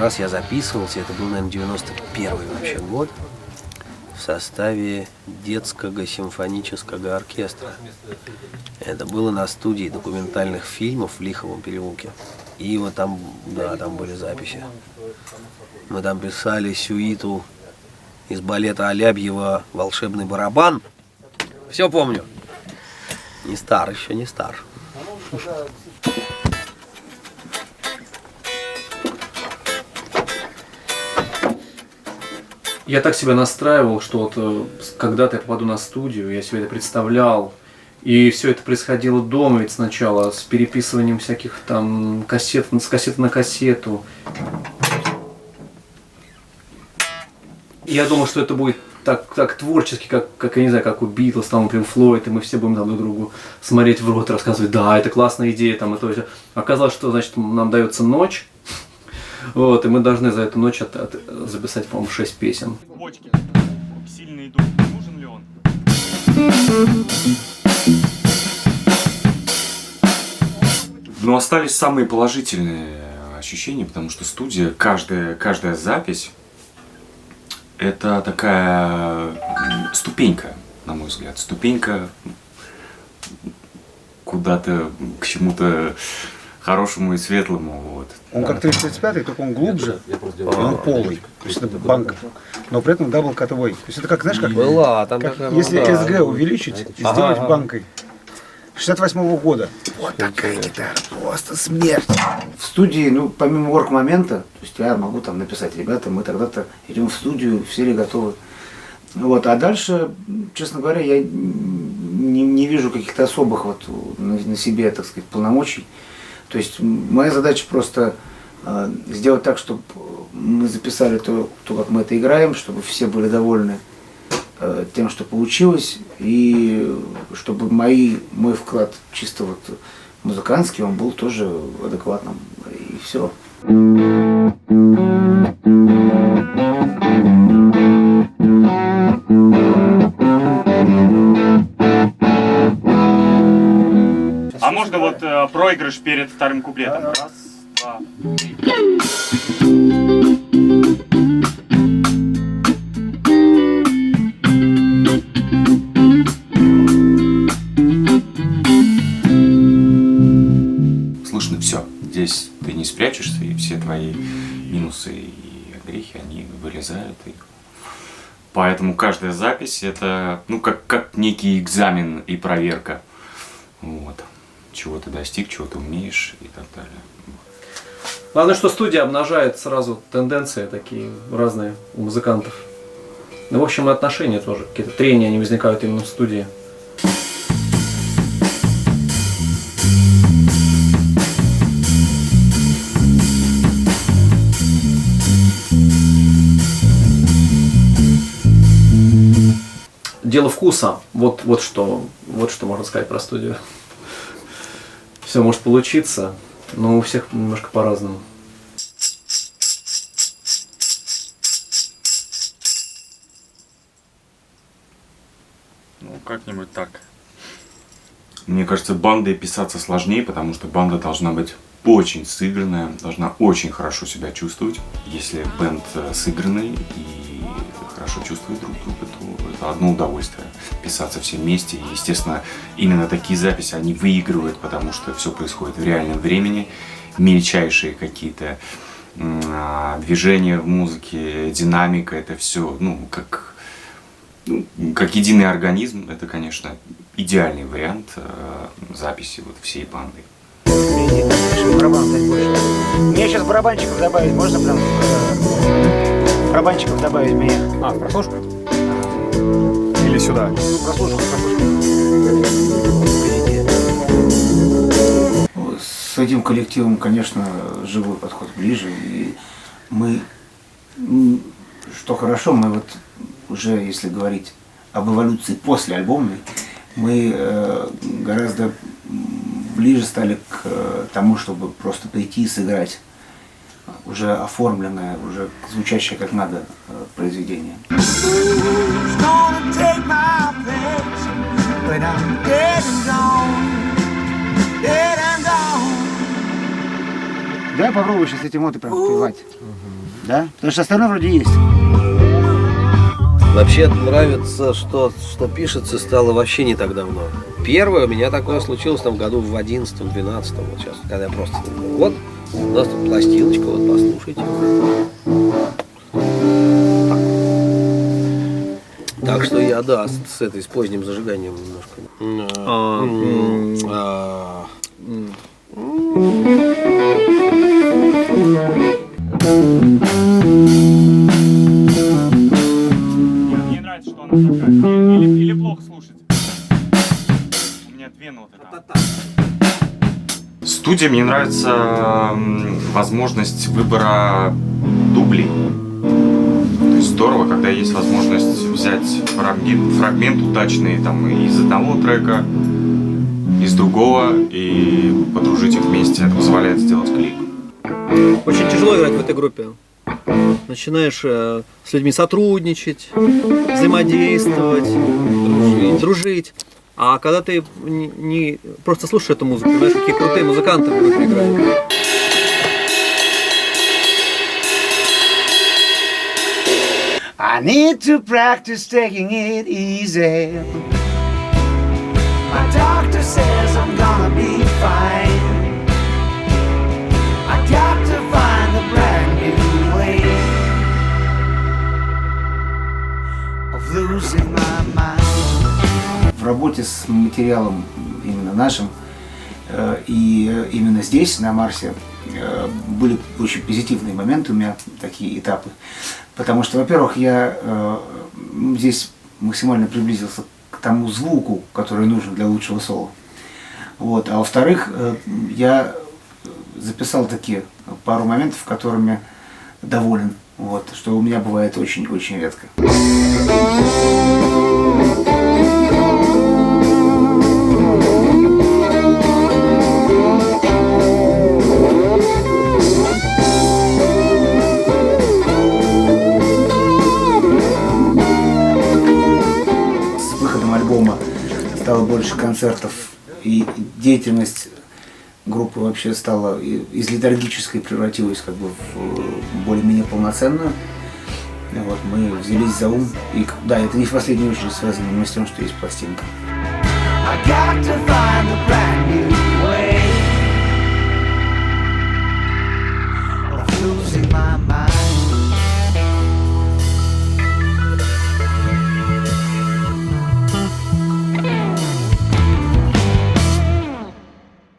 раз я записывался, это был, наверное, 91-й вообще год, в составе детского симфонического оркестра. Это было на студии документальных фильмов в Лиховом переулке. И вот там, да, там были записи. Мы там писали сюиту из балета Алябьева «Волшебный барабан». Все помню. Не стар, еще не стар. Я так себя настраивал, что вот когда-то я попаду на студию, я себе это представлял. И все это происходило дома ведь сначала, с переписыванием всяких там кассет, с кассеты на кассету. Я думал, что это будет так творчески, как я не знаю, как у Битлз, там, например, Флойд, и мы все будем там друг другу смотреть в рот, рассказывать, да, это классная идея, там, и то есть. Оказалось, что, значит, нам дается ночь, вот, и мы должны за эту ночь записать, по-моему, 6 песен. Бочки сильно идут, нужен ли он? Но остались самые положительные ощущения, потому что студия, каждая запись, это такая ступенька, на мой взгляд, ступенька куда-то к чему-то хорошему и светлому. Вот. Он как 335-й, только он глубже, и он полый. То есть это банк, но при этом дабл катовой. То есть это как, знаешь, как, Была, там как такая, если да. СГ увеличить и сделать банкой. 68-го года. Вот такая гитара, просто смерть. В студии, ну, помимо орг-момента, то есть я могу там написать, ребята, мы тогда-то идем в студию, все ли готовы. Вот, а дальше, честно говоря, я не вижу каких-то особых вот на себе, так сказать, полномочий. То есть моя задача просто сделать так, чтобы мы записали то, как мы это играем, чтобы все были довольны тем, что получилось, и чтобы мой вклад чисто вот музыкантский, он был тоже адекватным, и все. А можно вот проигрыш перед вторым куплетом? Раз, два, три. Слышно все. Здесь ты не спрячешься, и все твои минусы и грехи, они вылезают. И... Поэтому каждая запись это, ну, как некий экзамен и проверка. Вот. Чего ты достиг, чего ты умеешь и так далее. Главное, что студия обнажает сразу тенденции такие разные у музыкантов. Ну, в общем, и отношения тоже. Какие-то трения, они возникают именно в студии. Дело вкуса. Вот что можно сказать про студию. Все может получиться, но у всех немножко по-разному. Ну, как-нибудь так. Мне кажется, бандой писаться сложнее, потому что банда должна быть очень сыгранная, должна очень хорошо себя чувствовать. Если бэнд сыгранный и хорошо чувствует друг друга, то это одно удовольствие писаться все вместе. И, естественно, именно такие записи они выигрывают, потому что все происходит в реальном времени. Мельчайшие какие-то движения в музыке, динамика, это все, как единый организм. Это, конечно, идеальный вариант записи вот всей банды. Мне сейчас барабанчиков добавить, можно прям барабанчиков добавить мне? А, в прослушку? Или сюда? Прослушку. С этим коллективом, конечно, живой подход ближе. И мы, что хорошо, мы вот уже, если говорить об эволюции после альбомной, мы гораздо ближе стали к тому, чтобы просто прийти и сыграть уже оформленное, уже звучащее как надо произведение. Давай попробуй сейчас эти ноты прям впевать. Да? Потому что остальное вроде есть. Вообще нравится, что пишется стало вообще не так давно. Первое у меня такое случилось там в году в 11-12, вот сейчас, когда я просто вот, у нас тут пластиночка, вот послушайте. Так что я, да, с поздним зажиганием немножко. Мне нравится, что она такая. Или плохо слушать. У меня две ноты там. Студия, мне нравится возможность выбора дублей. То есть здорово, когда есть возможность взять фрагмент удачный там, из одного трека, из другого, и подружить их вместе. Это позволяет сделать клип. Очень тяжело играть в этой группе. Начинаешь с людьми сотрудничать, взаимодействовать, дружить. А когда ты не просто слушаешь эту музыку, знаешь, какие крутые музыканты в группе играют. I need to practice taking it easy. My doctor says I'm gonna be fine. I got to find a brand new way of losing my mind. В работе с материалом именно нашим и именно здесь, на Марсе, были очень позитивные моменты у меня, такие этапы. Потому что, во-первых, я здесь максимально приблизился к тому звуку, который нужен для лучшего соло. Вот. А во-вторых, я записал такие пару моментов, которыми доволен. Вот. Что у меня бывает очень-очень редко. Стало больше концертов, и деятельность группы вообще стала из летаргической превратилась как бы в более-менее полноценную. Вот, мы взялись за ум, и да, это не в последнюю очередь связано с тем, что есть пластинка. Losing my mind.